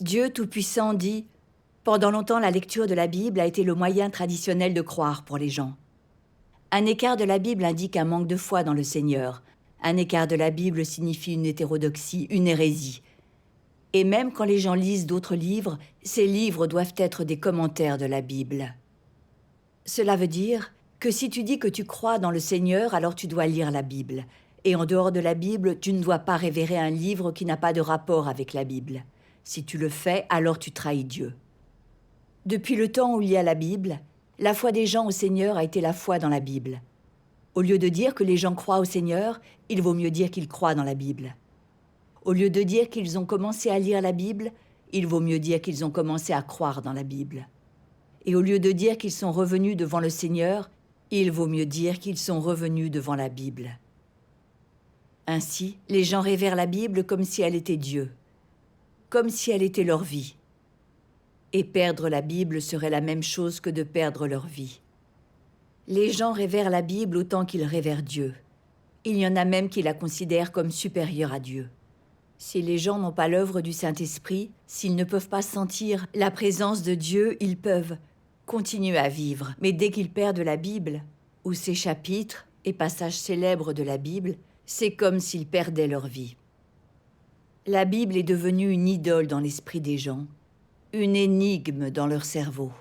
Dieu Tout-Puissant dit « Pendant longtemps, la lecture de la Bible a été le moyen traditionnel de croire pour les gens. Un écart de la Bible indique un manque de foi dans le Seigneur. Un écart de la Bible signifie une hétérodoxie, une hérésie. Et même quand les gens lisent d'autres livres, ces livres doivent être des commentaires de la Bible. Cela veut dire que si tu dis que tu crois dans le Seigneur, alors tu dois lire la Bible. Et en dehors de la Bible, tu ne dois pas révérer un livre qui n'a pas de rapport avec la Bible. Si tu le fais, alors tu trahis Dieu. Depuis le temps où il y a la Bible, la foi des gens au Seigneur a été la foi dans la Bible. Au lieu de dire que les gens croient au Seigneur, il vaut mieux dire qu'ils croient dans la Bible. Au lieu de dire qu'ils ont commencé à lire la Bible, il vaut mieux dire qu'ils ont commencé à croire dans la Bible. Et au lieu de dire qu'ils sont revenus devant le Seigneur, il vaut mieux dire qu'ils sont revenus devant la Bible. Ainsi, les gens révèrent la Bible comme si elle était Dieu, comme si elle était leur vie. Et perdre la Bible serait la même chose que de perdre leur vie. Les gens révèrent la Bible autant qu'ils révèrent Dieu. Il y en a même qui la considèrent comme supérieure à Dieu. Si les gens n'ont pas l'œuvre du Saint-Esprit, s'ils ne peuvent pas sentir la présence de Dieu, ils peuvent continuer à vivre. Mais dès qu'ils perdent la Bible, ou ses chapitres et passages célèbres de la Bible, c'est comme s'ils perdaient leur vie. La Bible est devenue une idole dans l'esprit des gens, une énigme dans leur cerveau.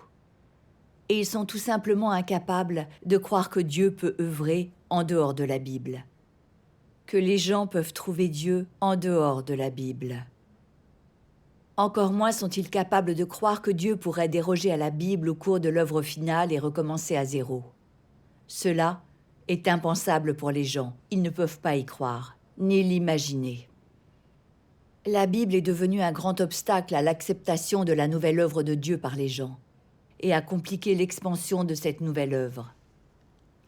Et ils sont tout simplement incapables de croire que Dieu peut œuvrer en dehors de la Bible. Que les gens peuvent trouver Dieu en dehors de la Bible. Encore moins sont-ils capables de croire que Dieu pourrait déroger à la Bible au cours de l'œuvre finale et recommencer à zéro. Cela est impensable pour les gens. Ils ne peuvent pas y croire, ni l'imaginer. La Bible est devenue un grand obstacle à l'acceptation de la nouvelle œuvre de Dieu par les gens et a compliqué l'expansion de cette nouvelle œuvre.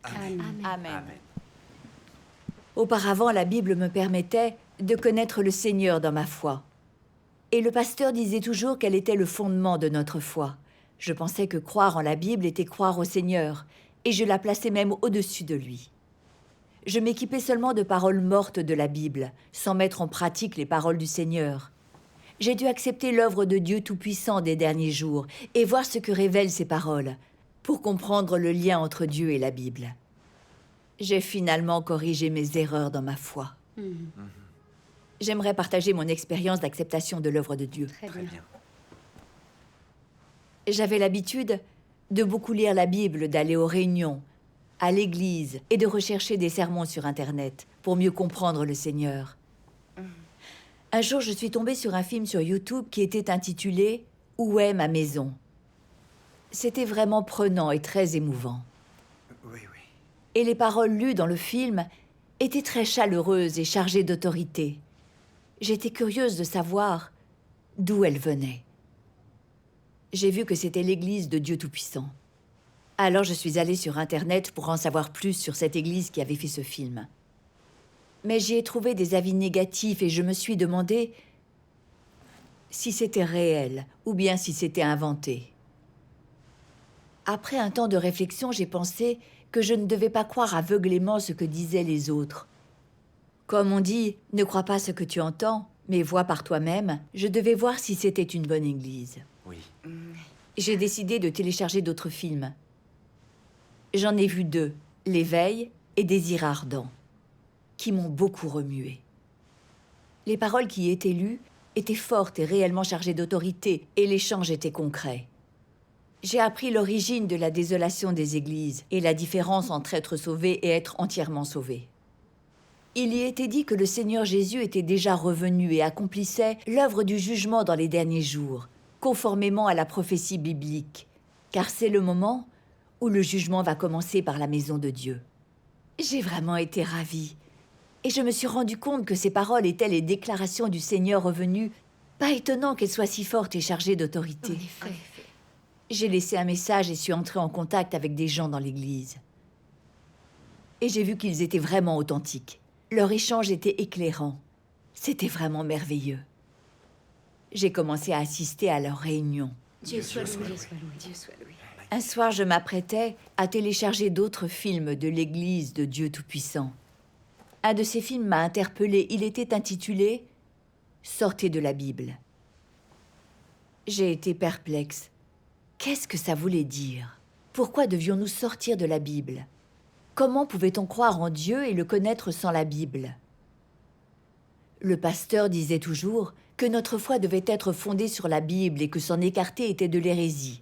Amen. Amen. Amen. Auparavant, la Bible me permettait de connaître le Seigneur dans ma foi. Et le pasteur disait toujours qu'elle était le fondement de notre foi. Je pensais que croire en la Bible était croire au Seigneur, et je la plaçais même au-dessus de lui. Je m'équipais seulement de paroles mortes de la Bible, sans mettre en pratique les paroles du Seigneur. J'ai dû accepter l'œuvre de Dieu Tout-Puissant des derniers jours et voir ce que révèlent ces paroles, pour comprendre le lien entre Dieu et la Bible. J'ai finalement corrigé mes erreurs dans ma foi. J'aimerais partager mon expérience d'acceptation de l'œuvre de Dieu. Très Très bien. bien. J'avais l'habitude de beaucoup lire la Bible, d'aller aux réunions, à l'église et de rechercher des sermons sur Internet pour mieux comprendre le Seigneur. Un jour, je suis tombée sur un film sur YouTube qui était intitulé « Où est ma maison ?» C'était vraiment prenant et très émouvant. Oui. Et les paroles lues dans le film étaient très chaleureuses et chargées d'autorité. J'étais curieuse de savoir d'où elles venaient. J'ai vu que c'était l'église de Dieu Tout-Puissant. Alors je suis allée sur Internet pour en savoir plus sur cette église qui avait fait ce film. Mais j'y ai trouvé des avis négatifs et je me suis demandé si c'était réel ou bien si c'était inventé. Après un temps de réflexion, j'ai pensé que je ne devais pas croire aveuglément ce que disaient les autres. Comme on dit, ne crois pas ce que tu entends, mais vois par toi-même, je devais voir si c'était une bonne église. Oui. J'ai décidé de télécharger d'autres films. J'en ai vu 2, L'éveil et Désir ardent, qui m'ont beaucoup remué. Les paroles qui y étaient lues étaient fortes et réellement chargées d'autorité, et l'échange était concret. J'ai appris l'origine de la désolation des églises et la différence entre être sauvé et être entièrement sauvé. Il y était dit que le Seigneur Jésus était déjà revenu et accomplissait l'œuvre du jugement dans les derniers jours, conformément à la prophétie biblique, car c'est le moment où le jugement va commencer par la maison de Dieu. J'ai vraiment été ravie, et je me suis rendu compte que ces paroles étaient les déclarations du Seigneur revenu. Pas étonnant qu'elles soient si fortes et chargées d'autorité. En effet. J'ai laissé un message et suis entrée en contact avec des gens dans l'église. Et j'ai vu qu'ils étaient vraiment authentiques. Leur échange était éclairant. C'était vraiment merveilleux. J'ai commencé à assister à leurs réunions. Dieu soit loué. Dieu soit loué. Dieu soit loué. Un soir, je m'apprêtais à télécharger d'autres films de l'église de Dieu Tout-Puissant. Un de ces films m'a interpellée. Il était intitulé « Sortez de la Bible ». J'ai été perplexe. Qu'est-ce que ça voulait dire? Pourquoi devions-nous sortir de la Bible? Comment pouvait-on croire en Dieu et le connaître sans la Bible? Le pasteur disait toujours que notre foi devait être fondée sur la Bible et que s'en écarter était de l'hérésie.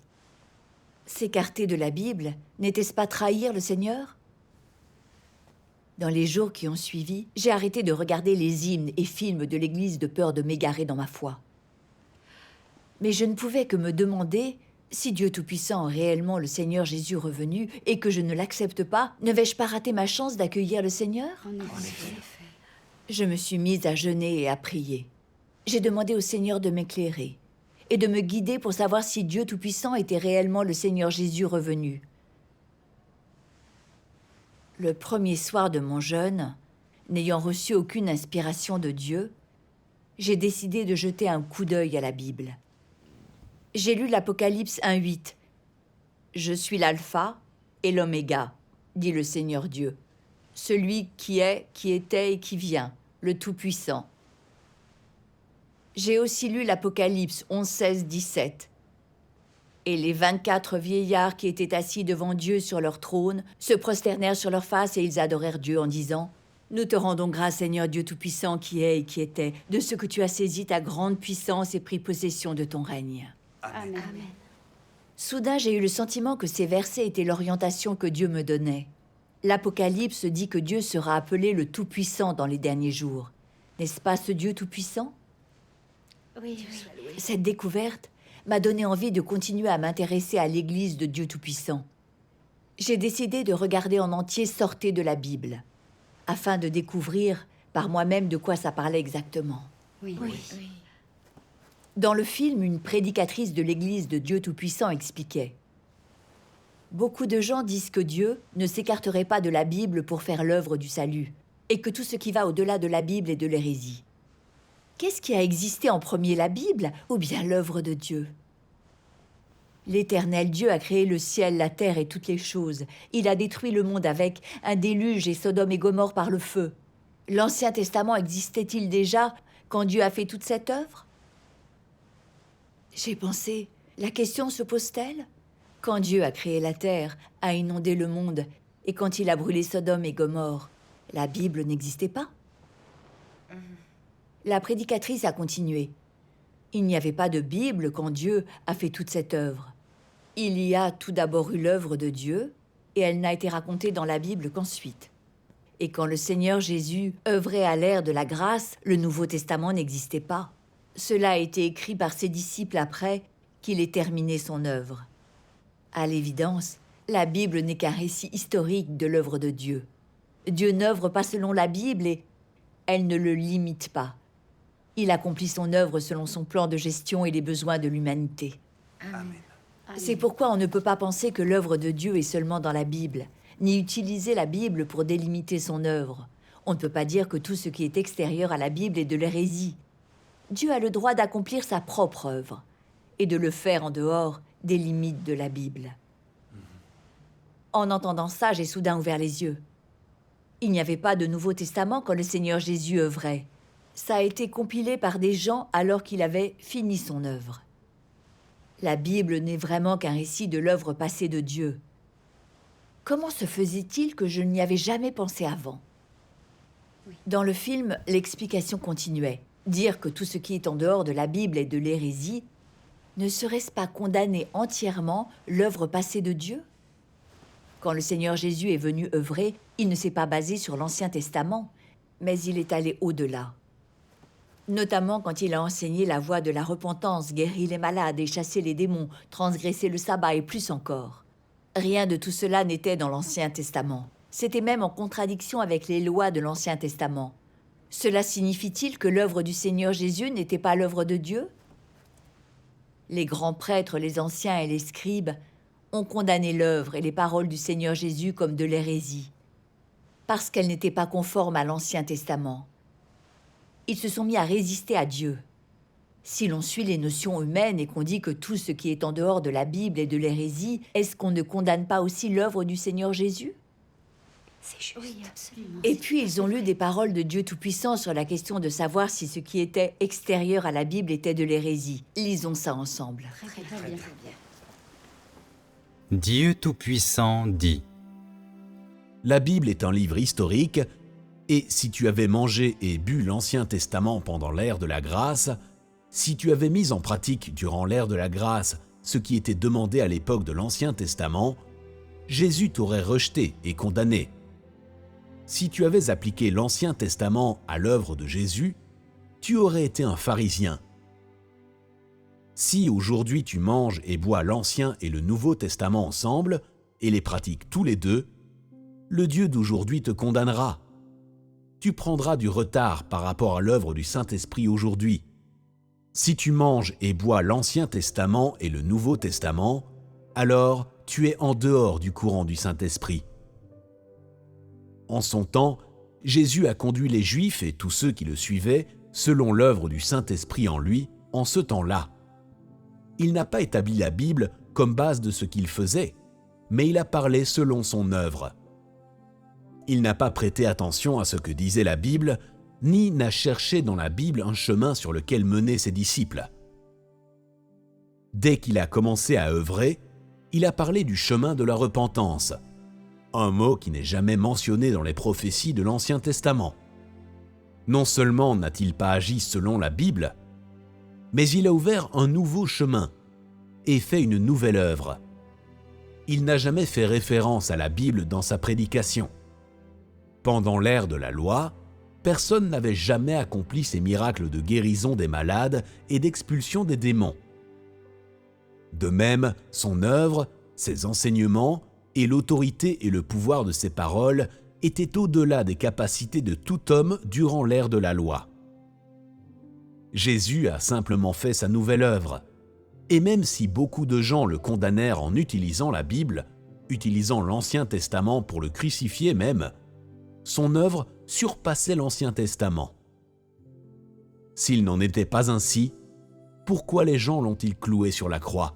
S'écarter de la Bible, n'était-ce pas trahir le Seigneur? Dans les jours qui ont suivi, j'ai arrêté de regarder les hymnes et films de l'Église de peur de m'égarer dans ma foi. Mais je ne pouvais que me demander si Dieu Tout-Puissant est réellement le Seigneur Jésus revenu et que je ne l'accepte pas, ne vais-je pas rater ma chance d'accueillir le Seigneur? En effet. Je me suis mise à jeûner et à prier. J'ai demandé au Seigneur de m'éclairer et de me guider pour savoir si Dieu Tout-Puissant était réellement le Seigneur Jésus revenu. Le premier soir de mon jeûne, n'ayant reçu aucune inspiration de Dieu, j'ai décidé de jeter un coup d'œil à la Bible. J'ai lu l'Apocalypse 1:8. « Je suis l'alpha et l'oméga, dit le Seigneur Dieu, celui qui est, qui était et qui vient, le Tout-Puissant. » J'ai aussi lu l'Apocalypse 11:16-17. « Et les 24 vieillards qui étaient assis devant Dieu sur leur trône se prosternèrent sur leur face et ils adorèrent Dieu en disant « Nous te rendons grâce, Seigneur Dieu Tout-Puissant qui est et qui était, de ce que tu as saisi ta grande puissance et pris possession de ton règne. » Amen. Soudain, j'ai eu le sentiment que ces versets étaient l'orientation que Dieu me donnait. L'Apocalypse dit que Dieu sera appelé le Tout-Puissant dans les derniers jours. N'est-ce pas ce Dieu Tout-Puissant? Oui. Cette découverte m'a donné envie de continuer à m'intéresser à l'Église de Dieu Tout-Puissant. J'ai décidé de regarder en entier Sortez de la Bible, afin de découvrir par moi-même de quoi ça parlait exactement. Oui. Dans le film, une prédicatrice de l'Église de Dieu Tout-Puissant expliquait « Beaucoup de gens disent que Dieu ne s'écarterait pas de la Bible pour faire l'œuvre du salut, et que tout ce qui va au-delà de la Bible est de l'hérésie. Qu'est-ce qui a existé en premier, la Bible ou bien l'œuvre de Dieu? L'Éternel Dieu a créé le ciel, la terre et toutes les choses. Il a détruit le monde avec un déluge et Sodome et Gomorrhe par le feu. L'Ancien Testament existait-il déjà quand Dieu a fait toute cette œuvre? J'ai pensé, la question se pose-t-elle? Quand Dieu a créé la terre, a inondé le monde, et quand il a brûlé Sodome et Gomorrhe, la Bible n'existait pas? La prédicatrice a continué. Il n'y avait pas de Bible quand Dieu a fait toute cette œuvre. Il y a tout d'abord eu l'œuvre de Dieu, et elle n'a été racontée dans la Bible qu'ensuite. Et quand le Seigneur Jésus œuvrait à l'ère de la grâce, le Nouveau Testament n'existait pas. Cela a été écrit par ses disciples après qu'il ait terminé son œuvre. À l'évidence, la Bible n'est qu'un récit historique de l'œuvre de Dieu. Dieu n'œuvre pas selon la Bible et elle ne le limite pas. Il accomplit son œuvre selon son plan de gestion et les besoins de l'humanité. Amen. C'est pourquoi on ne peut pas penser que l'œuvre de Dieu est seulement dans la Bible, ni utiliser la Bible pour délimiter son œuvre. On ne peut pas dire que tout ce qui est extérieur à la Bible est de l'hérésie. Dieu a le droit d'accomplir sa propre œuvre et de le faire en dehors des limites de la Bible. En entendant ça, j'ai soudain ouvert les yeux. Il n'y avait pas de Nouveau Testament quand le Seigneur Jésus œuvrait. Ça a été compilé par des gens alors qu'il avait fini son œuvre. La Bible n'est vraiment qu'un récit de l'œuvre passée de Dieu. Comment se faisait-il que je n'y avais jamais pensé avant? Dans le film, l'explication continuait. Dire que tout ce qui est en dehors de la Bible est de l'hérésie, ne serait-ce pas condamner entièrement l'œuvre passée de Dieu? Quand le Seigneur Jésus est venu œuvrer, il ne s'est pas basé sur l'Ancien Testament, mais il est allé au-delà. Notamment quand il a enseigné la voie de la repentance, guéri les malades et chassé les démons, transgressé le sabbat et plus encore. Rien de tout cela n'était dans l'Ancien Testament. C'était même en contradiction avec les lois de l'Ancien Testament. Cela signifie-t-il que l'œuvre du Seigneur Jésus n'était pas l'œuvre de Dieu? Les grands prêtres, les anciens et les scribes ont condamné l'œuvre et les paroles du Seigneur Jésus comme de l'hérésie, parce qu'elles n'étaient pas conformes à l'Ancien Testament. Ils se sont mis à résister à Dieu. Si l'on suit les notions humaines et qu'on dit que tout ce qui est en dehors de la Bible est de l'hérésie, est-ce qu'on ne condamne pas aussi l'œuvre du Seigneur Jésus? C'est juste. Oui, absolument. Et puis ils ont lu des paroles de Dieu Tout-Puissant sur la question de savoir si ce qui était extérieur à la Bible était de l'hérésie. Lisons ça ensemble. Très bien. Dieu Tout-Puissant dit: La Bible est un livre historique, et si tu avais mangé et bu l'Ancien Testament pendant l'ère de la grâce, si tu avais mis en pratique durant l'ère de la grâce ce qui était demandé à l'époque de l'Ancien Testament, Jésus t'aurait rejeté et condamné. Si tu avais appliqué l'Ancien Testament à l'œuvre de Jésus, tu aurais été un pharisien. Si aujourd'hui tu manges et bois l'Ancien et le Nouveau Testament ensemble, et les pratiques tous les deux, le Dieu d'aujourd'hui te condamnera. Tu prendras du retard par rapport à l'œuvre du Saint-Esprit aujourd'hui. Si tu manges et bois l'Ancien Testament et le Nouveau Testament, alors tu es en dehors du courant du Saint-Esprit. En son temps, Jésus a conduit les Juifs et tous ceux qui le suivaient selon l'œuvre du Saint-Esprit en lui, en ce temps-là. Il n'a pas établi la Bible comme base de ce qu'il faisait, mais il a parlé selon son œuvre. Il n'a pas prêté attention à ce que disait la Bible, ni n'a cherché dans la Bible un chemin sur lequel mener ses disciples. Dès qu'il a commencé à œuvrer, il a parlé du chemin de la repentance, un mot qui n'est jamais mentionné dans les prophéties de l'Ancien Testament. Non seulement n'a-t-il pas agi selon la Bible, mais il a ouvert un nouveau chemin et fait une nouvelle œuvre. Il n'a jamais fait référence à la Bible dans sa prédication. Pendant l'ère de la loi, personne n'avait jamais accompli ces miracles de guérison des malades et d'expulsion des démons. De même, son œuvre, ses enseignements et l'autorité et le pouvoir de ses paroles étaient au-delà des capacités de tout homme durant l'ère de la loi. Jésus a simplement fait sa nouvelle œuvre, et même si beaucoup de gens le condamnèrent en utilisant la Bible, utilisant l'Ancien Testament pour le crucifier même, son œuvre surpassait l'Ancien Testament. S'il n'en était pas ainsi, pourquoi les gens l'ont-ils cloué sur la croix?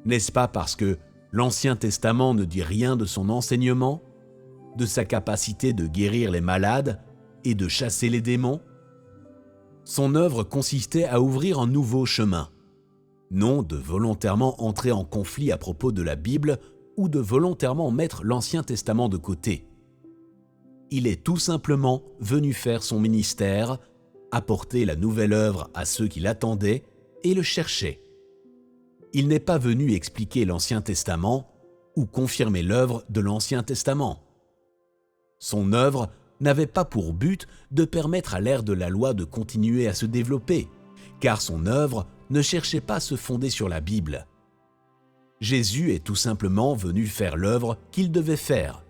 N'est-ce pas parce que l'Ancien Testament ne dit rien de son enseignement, de sa capacité de guérir les malades et de chasser les démons? Son œuvre consistait à ouvrir un nouveau chemin, non de volontairement entrer en conflit à propos de la Bible ou de volontairement mettre l'Ancien Testament de côté. Il est tout simplement venu faire son ministère, apporter la nouvelle œuvre à ceux qui l'attendaient et le cherchaient. Il n'est pas venu expliquer l'Ancien Testament ou confirmer l'œuvre de l'Ancien Testament. Son œuvre n'avait pas pour but de permettre à l'ère de la loi de continuer à se développer, car son œuvre ne cherchait pas à se fonder sur la Bible. Jésus est tout simplement venu faire l'œuvre qu'il devait faire.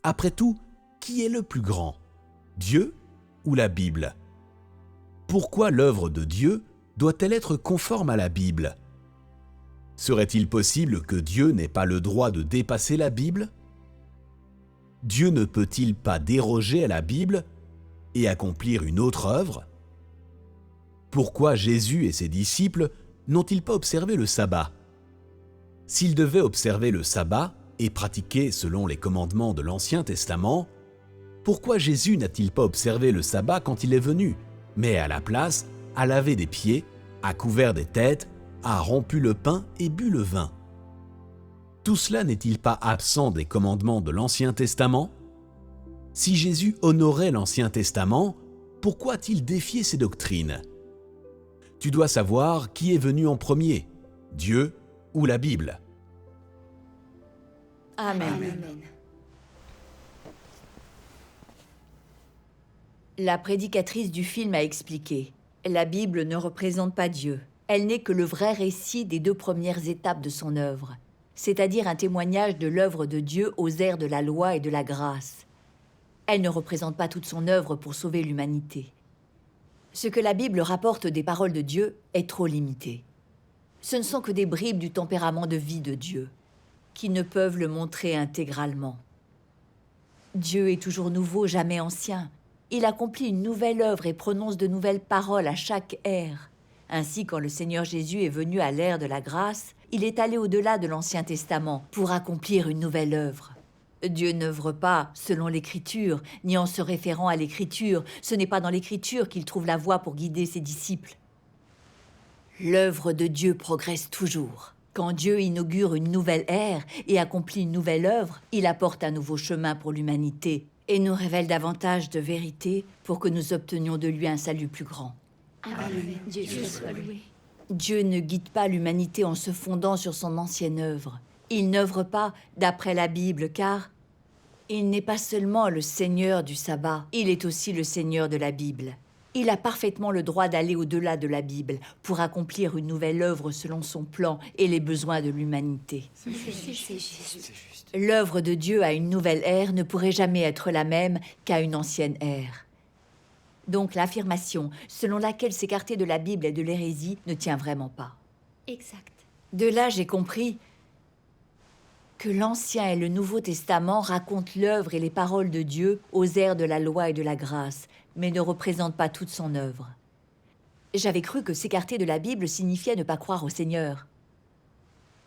Après tout, qui est le plus grand, Dieu ou la Bible? Pourquoi l'œuvre de Dieu doit-elle être conforme à la Bible? Serait-il possible que Dieu n'ait pas le droit de dépasser la Bible? Dieu ne peut-il pas déroger à la Bible et accomplir une autre œuvre? Pourquoi Jésus et ses disciples n'ont-ils pas observé le sabbat? S'ils devaient observer le sabbat et pratiquer selon les commandements de l'Ancien Testament, pourquoi Jésus n'a-t-il pas observé le sabbat quand il est venu, mais à la place a lavé des pieds, a couvert des têtes, a rompu le pain et bu le vin? Tout cela n'est-il pas absent des commandements de l'Ancien Testament? Si Jésus honorait l'Ancien Testament, pourquoi a-t-il défié ses doctrines? Tu dois savoir qui est venu en premier, Dieu ou la Bible. Amen. Amen. La prédicatrice du film a expliqué: la Bible ne représente pas Dieu. Elle n'est que le vrai récit des 2 premières étapes de son œuvre, c'est-à-dire un témoignage de l'œuvre de Dieu aux ères de la loi et de la grâce. Elle ne représente pas toute son œuvre pour sauver l'humanité. Ce que la Bible rapporte des paroles de Dieu est trop limité. Ce ne sont que des bribes du tempérament de vie de Dieu, qui ne peuvent le montrer intégralement. Dieu est toujours nouveau, jamais ancien. Il accomplit une nouvelle œuvre et prononce de nouvelles paroles à chaque ère. Ainsi, quand le Seigneur Jésus est venu à l'ère de la grâce, il est allé au-delà de l'Ancien Testament pour accomplir une nouvelle œuvre. Dieu n'œuvre pas selon l'Écriture, ni en se référant à l'Écriture. Ce n'est pas dans l'Écriture qu'il trouve la voie pour guider ses disciples. L'œuvre de Dieu progresse toujours. Quand Dieu inaugure une nouvelle ère et accomplit une nouvelle œuvre, il apporte un nouveau chemin pour l'humanité et nous révèle davantage de vérité pour que nous obtenions de lui un salut plus grand. Amen. Dieu soit loué. Dieu ne guide pas l'humanité en se fondant sur son ancienne œuvre. Il n'œuvre pas d'après la Bible, car il n'est pas seulement le Seigneur du sabbat, il est aussi le Seigneur de la Bible. Il a parfaitement le droit d'aller au-delà de la Bible pour accomplir une nouvelle œuvre selon son plan et les besoins de l'humanité. C'est juste. L'œuvre de Dieu à une nouvelle ère ne pourrait jamais être la même qu'à une ancienne ère. Donc l'affirmation selon laquelle s'écarter de la Bible et de l'hérésie ne tient vraiment pas. Exact. De là, j'ai compris que l'Ancien et le Nouveau Testament racontent l'œuvre et les paroles de Dieu aux ères de la loi et de la grâce, mais ne représentent pas toute son œuvre. J'avais cru que s'écarter de la Bible signifiait ne pas croire au Seigneur.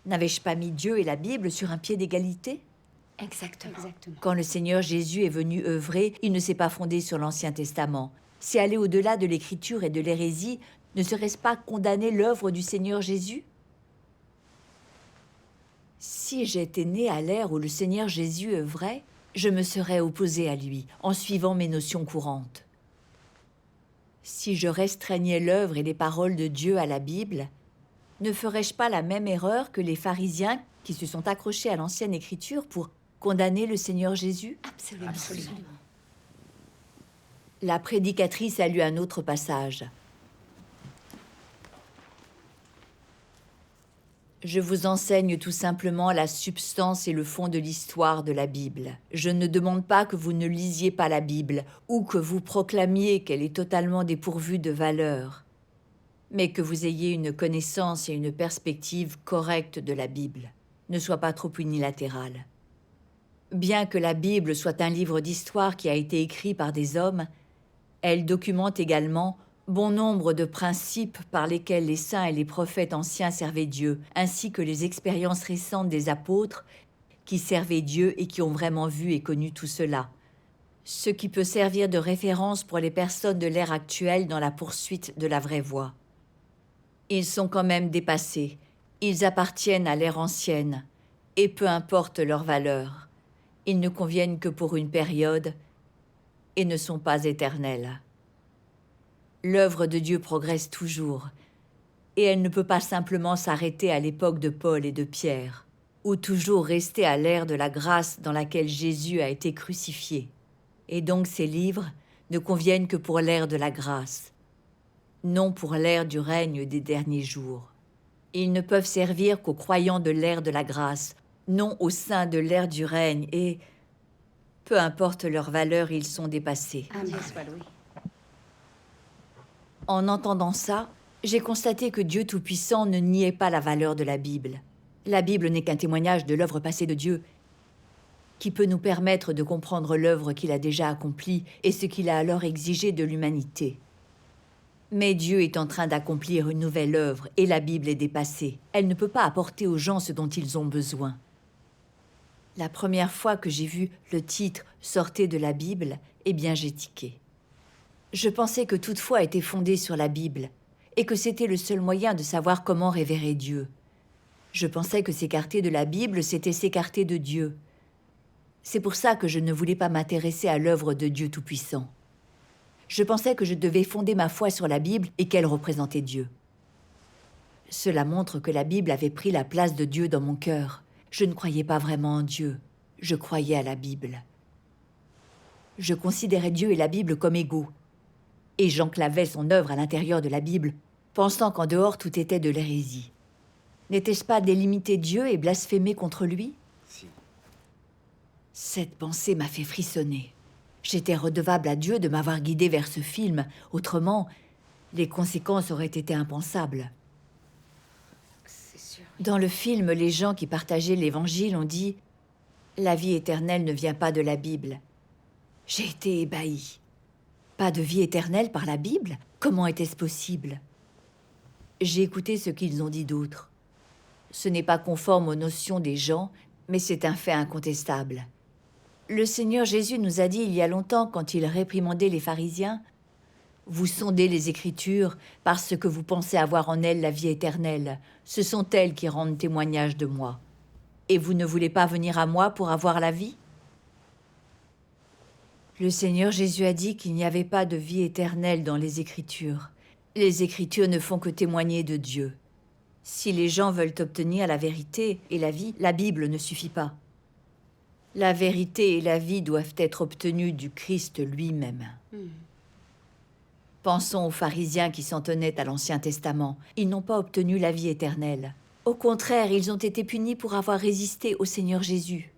N'avais-je pas mis Dieu et la Bible sur un pied d'égalité ? Exactement. Quand le Seigneur Jésus est venu œuvrer, il ne s'est pas fondé sur l'Ancien Testament. Si aller au-delà de l'Écriture et de l'hérésie, ne serait-ce pas condamner l'œuvre du Seigneur Jésus ? Si j'étais né à l'ère où le Seigneur Jésus œuvrait, je me serais opposé à lui, en suivant mes notions courantes. Si je restreignais l'œuvre et les paroles de Dieu à la Bible, ne ferais-je pas la même erreur que les pharisiens qui se sont accrochés à l'ancienne Écriture pour condamner le Seigneur Jésus ? Absolument. La prédicatrice a lu un autre passage. Je vous enseigne tout simplement la substance et le fond de l'histoire de la Bible. Je ne demande pas que vous ne lisiez pas la Bible ou que vous proclamiez qu'elle est totalement dépourvue de valeur, mais que vous ayez une connaissance et une perspective correcte de la Bible. Ne sois pas trop unilatéral. Bien que la Bible soit un livre d'histoire qui a été écrit par des hommes, elle documente également bon nombre de principes par lesquels les saints et les prophètes anciens servaient Dieu, ainsi que les expériences récentes des apôtres qui servaient Dieu et qui ont vraiment vu et connu tout cela. Ce qui peut servir de référence pour les personnes de l'ère actuelle dans la poursuite de la vraie voie. Ils sont quand même dépassés. Ils appartiennent à l'ère ancienne, et peu importe leur valeur. Ils ne conviennent que pour une période et ne sont pas éternels. L'œuvre de Dieu progresse toujours, et elle ne peut pas simplement s'arrêter à l'époque de Paul et de Pierre, ou toujours rester à l'ère de la grâce dans laquelle Jésus a été crucifié. Et donc ces livres ne conviennent que pour l'ère de la grâce, non pour l'ère du règne des derniers jours. Ils ne peuvent servir qu'aux croyants de l'ère de la grâce, non au sein de l'ère du règne, et peu importe leur valeur, ils sont dépassés. Dieu soit loué. En entendant ça, j'ai constaté que Dieu Tout-Puissant ne niait pas la valeur de la Bible. La Bible n'est qu'un témoignage de l'œuvre passée de Dieu, qui peut nous permettre de comprendre l'œuvre qu'il a déjà accomplie et ce qu'il a alors exigé de l'humanité. Mais Dieu est en train d'accomplir une nouvelle œuvre et la Bible est dépassée. Elle ne peut pas apporter aux gens ce dont ils ont besoin. La première fois que j'ai vu le titre « Sortez de la Bible », eh bien j'ai tiqué. Je pensais que toute foi était fondée sur la Bible et que c'était le seul moyen de savoir comment révérer Dieu. Je pensais que s'écarter de la Bible, c'était s'écarter de Dieu. C'est pour ça que je ne voulais pas m'intéresser à l'œuvre de Dieu Tout-Puissant. Je pensais que je devais fonder ma foi sur la Bible et qu'elle représentait Dieu. Cela montre que la Bible avait pris la place de Dieu dans mon cœur. Je ne croyais pas vraiment en Dieu, je croyais à la Bible. Je considérais Dieu et la Bible comme égaux. Et j'enclavais son œuvre à l'intérieur de la Bible, pensant qu'en dehors tout était de l'hérésie. N'était-ce pas délimiter Dieu et blasphémer contre lui ? Si. Cette pensée m'a fait frissonner. J'étais redevable à Dieu de m'avoir guidée vers ce film, autrement, les conséquences auraient été impensables. C'est sûr. Dans le film, les gens qui partageaient l'Évangile ont dit « La vie éternelle ne vient pas de la Bible ». J'ai été ébahie. Pas de vie éternelle par la Bible ? Comment était-ce possible ? J'ai écouté ce qu'ils ont dit d'autres. Ce n'est pas conforme aux notions des gens, mais c'est un fait incontestable. Le Seigneur Jésus nous a dit il y a longtemps, quand il réprimandait les pharisiens, « Vous sondez les Écritures parce que vous pensez avoir en elles la vie éternelle. Ce sont elles qui rendent témoignage de moi. Et vous ne voulez pas venir à moi pour avoir la vie ?» Le Seigneur Jésus a dit qu'il n'y avait pas de vie éternelle dans les Écritures. Les Écritures ne font que témoigner de Dieu. Si les gens veulent obtenir la vérité et la vie, la Bible ne suffit pas. La vérité et la vie doivent être obtenues du Christ lui-même. Pensons aux pharisiens qui s'en tenaient à l'Ancien Testament. Ils n'ont pas obtenu la vie éternelle. Au contraire, ils ont été punis pour avoir résisté au Seigneur Jésus.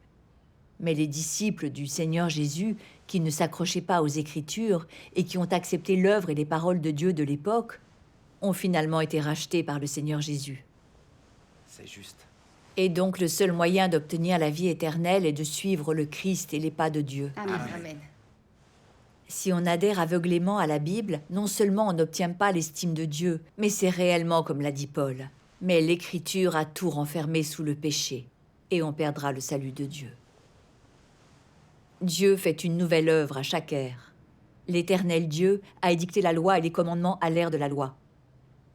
Mais les disciples du Seigneur Jésus, qui ne s'accrochaient pas aux Écritures et qui ont accepté l'œuvre et les paroles de Dieu de l'époque, ont finalement été rachetés par le Seigneur Jésus. C'est juste. Et donc le seul moyen d'obtenir la vie éternelle est de suivre le Christ et les pas de Dieu. Amen. Amen. Si on adhère aveuglément à la Bible, non seulement on n'obtient pas l'estime de Dieu, mais c'est réellement comme l'a dit Paul. Mais l'Écriture a tout renfermé sous le péché, et on perdra le salut de Dieu. Dieu fait une nouvelle œuvre à chaque ère. L'Éternel Dieu a édicté la loi et les commandements à l'ère de la loi,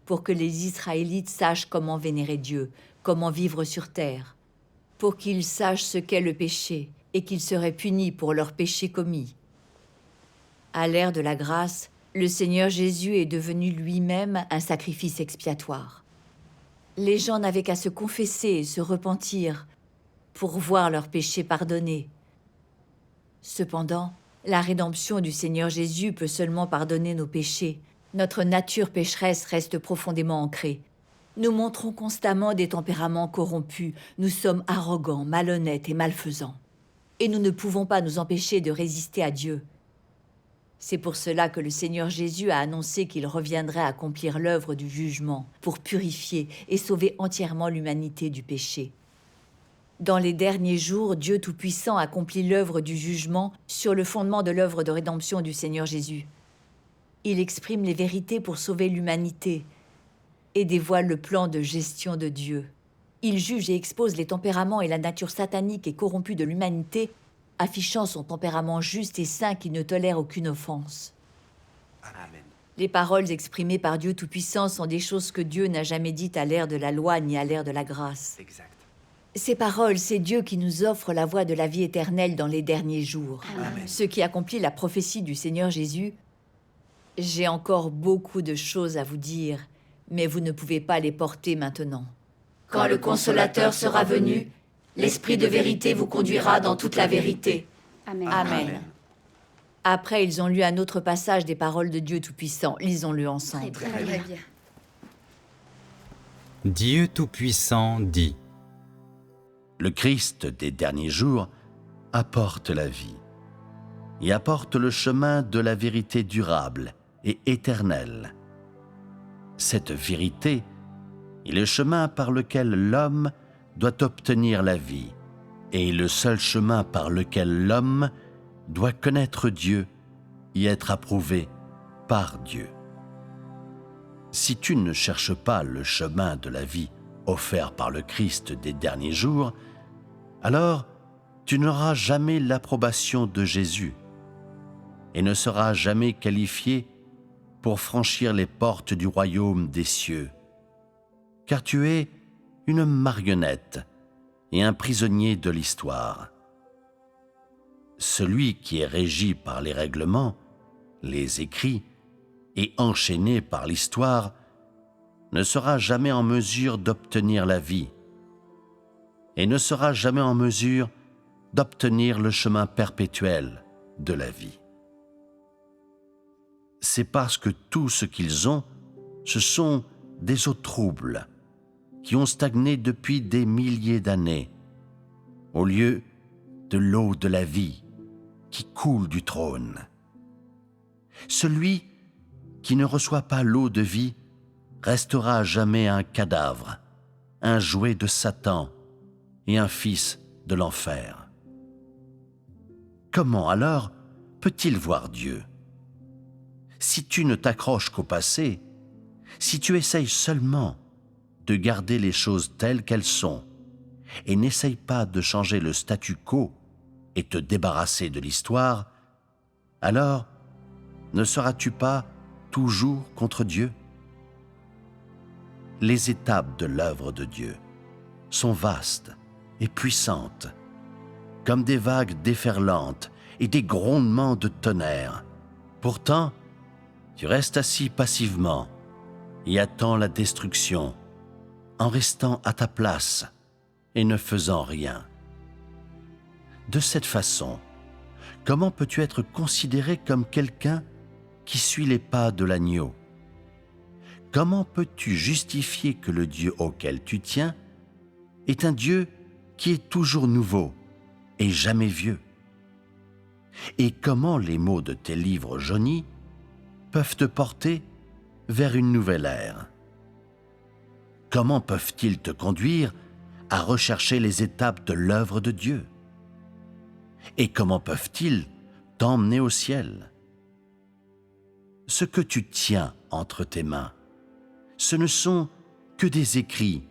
pour que les Israélites sachent comment vénérer Dieu, comment vivre sur terre, pour qu'ils sachent ce qu'est le péché et qu'ils seraient punis pour leurs péchés commis. À l'ère de la grâce, le Seigneur Jésus est devenu lui-même un sacrifice expiatoire. Les gens n'avaient qu'à se confesser et se repentir pour voir leurs péchés pardonnés. Cependant, la rédemption du Seigneur Jésus peut seulement pardonner nos péchés. Notre nature pécheresse reste profondément ancrée. Nous montrons constamment des tempéraments corrompus. Nous sommes arrogants, malhonnêtes et malfaisants. Et nous ne pouvons pas nous empêcher de résister à Dieu. C'est pour cela que le Seigneur Jésus a annoncé qu'il reviendrait accomplir l'œuvre du jugement pour purifier et sauver entièrement l'humanité du péché. Dans les derniers jours, Dieu Tout-Puissant accomplit l'œuvre du jugement sur le fondement de l'œuvre de rédemption du Seigneur Jésus. Il exprime les vérités pour sauver l'humanité et dévoile le plan de gestion de Dieu. Il juge et expose les tempéraments et la nature satanique et corrompue de l'humanité, affichant son tempérament juste et saint qui ne tolère aucune offense. Amen. Les paroles exprimées par Dieu Tout-Puissant sont des choses que Dieu n'a jamais dites à l'ère de la loi ni à l'ère de la grâce. Exact. Ces paroles, c'est Dieu qui nous offre la voie de la vie éternelle dans les derniers jours. Amen. Ce qui accomplit la prophétie du Seigneur Jésus. J'ai encore beaucoup de choses à vous dire, mais vous ne pouvez pas les porter maintenant. Quand le Consolateur sera venu, l'Esprit de vérité vous conduira dans toute la vérité. Amen. Amen. Après, ils ont lu un autre passage des paroles de Dieu Tout-Puissant. Lisons-le ensemble. Très bien. Dieu Tout-Puissant dit. Le Christ des derniers jours apporte la vie et apporte le chemin de la vérité durable et éternelle. Cette vérité est le chemin par lequel l'homme doit obtenir la vie et le seul chemin par lequel l'homme doit connaître Dieu et être approuvé par Dieu. Si tu ne cherches pas le chemin de la vie offert par le Christ des derniers jours, alors tu n'auras jamais l'approbation de Jésus et ne seras jamais qualifié pour franchir les portes du royaume des cieux, car tu es une marionnette et un prisonnier de l'histoire. Celui qui est régi par les règlements, les écrits et enchaîné par l'histoire ne sera jamais en mesure d'obtenir la vie et ne sera jamais en mesure d'obtenir le chemin perpétuel de la vie. C'est parce que tout ce qu'ils ont, ce sont des eaux troubles qui ont stagné depuis des milliers d'années, au lieu de l'eau de la vie qui coule du trône. Celui qui ne reçoit pas l'eau de vie restera à jamais un cadavre, un jouet de Satan et un fils de l'enfer. Comment alors peut-il voir Dieu? Si tu ne t'accroches qu'au passé, si tu essayes seulement de garder les choses telles qu'elles sont et n'essaye pas de changer le statu quo, et te débarrasser de l'histoire, alors ne seras-tu pas toujours contre Dieu? Les étapes de l'œuvre de Dieu sont vastes et puissantes, comme des vagues déferlantes et des grondements de tonnerre. Pourtant, tu restes assis passivement et attends la destruction, en restant à ta place et ne faisant rien. De cette façon, comment peux-tu être considéré comme quelqu'un qui suit les pas de l'agneau? Comment peux-tu justifier que le Dieu auquel tu tiens est un Dieu qui est toujours nouveau et jamais vieux? Et comment les mots de tes livres jaunis peuvent te porter vers une nouvelle ère? Comment peuvent-ils te conduire à rechercher les étapes de l'œuvre de Dieu? Et comment peuvent-ils t'emmener au ciel? Ce que tu tiens entre tes mains, ce ne sont que des écrits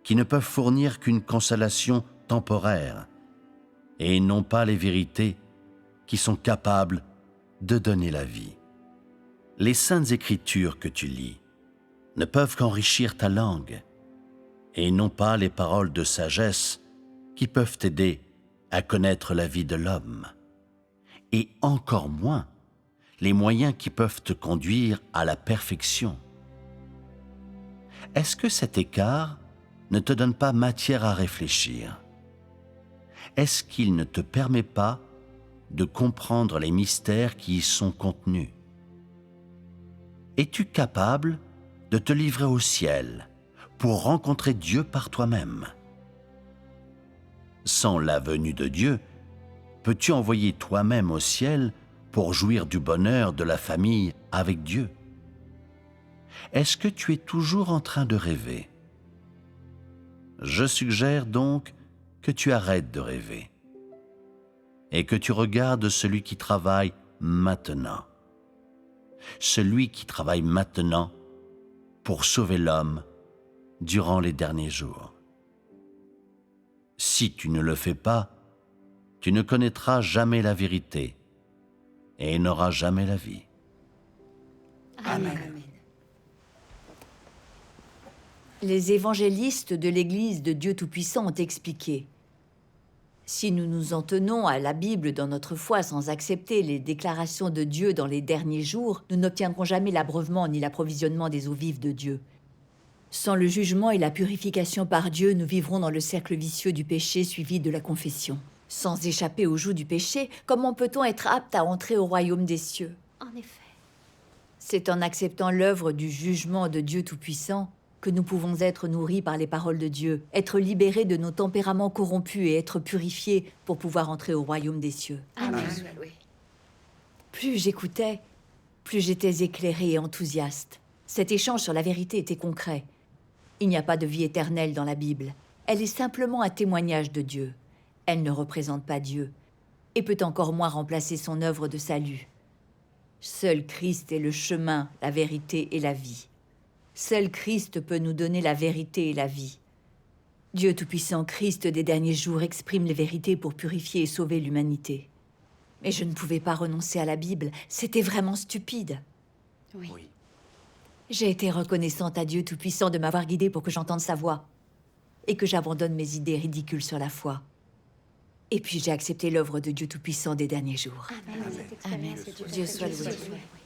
qui ne peuvent fournir qu'une consolation temporaire et non pas les vérités qui sont capables de donner la vie. Les saintes écritures que tu lis ne peuvent qu'enrichir ta langue et non pas les paroles de sagesse qui peuvent t'aider à connaître la vie de l'homme, et encore moins les moyens qui peuvent te conduire à la perfection. Est-ce que cet écart ne te donne pas matière à réfléchir? Est-ce qu'il ne te permet pas de comprendre les mystères qui y sont contenus? Es-tu capable de te livrer au ciel pour rencontrer Dieu par toi-même? Sans la venue de Dieu, peux-tu envoyer toi-même au ciel pour jouir du bonheur de la famille avec Dieu? Est-ce que tu es toujours en train de rêver? Je suggère donc que tu arrêtes de rêver et que tu regardes celui qui travaille maintenant. Celui qui travaille maintenant pour sauver l'homme durant les derniers jours. Si tu ne le fais pas, tu ne connaîtras jamais la vérité et n'auras jamais la vie. Amen. Les évangélistes de l'Église de Dieu Tout-Puissant ont expliqué: si nous nous en tenons à la Bible dans notre foi sans accepter les déclarations de Dieu dans les derniers jours, nous n'obtiendrons jamais l'abreuvement ni l'approvisionnement des eaux vives de Dieu. Sans le jugement et la purification par Dieu, nous vivrons dans le cercle vicieux du péché suivi de la confession. Sans échapper au joug du péché, comment peut-on être apte à entrer au royaume des cieux? En effet. C'est en acceptant l'œuvre du jugement de Dieu Tout-Puissant que nous pouvons être nourris par les paroles de Dieu, être libérés de nos tempéraments corrompus et être purifiés pour pouvoir entrer au royaume des cieux. Amen. Oui. Plus j'écoutais, plus j'étais éclairé et enthousiaste. Cet échange sur la vérité était concret. Il n'y a pas de vie éternelle dans la Bible. Elle est simplement un témoignage de Dieu. Elle ne représente pas Dieu et peut encore moins remplacer son œuvre de salut. Seul Christ est le chemin, la vérité et la vie. Seul Christ peut nous donner la vérité et la vie. Dieu Tout-Puissant, Christ des derniers jours, exprime les vérités pour purifier et sauver l'humanité. Mais je ne pouvais pas renoncer à la Bible. C'était vraiment stupide. Oui. J'ai été reconnaissante à Dieu Tout-Puissant de m'avoir guidée pour que j'entende sa voix et que j'abandonne mes idées ridicules sur la foi. Et puis j'ai accepté l'œuvre de Dieu Tout-Puissant des derniers jours. Amen. Cette expérience Amen. est tout à Dieu fait soit juste. loué. Oui.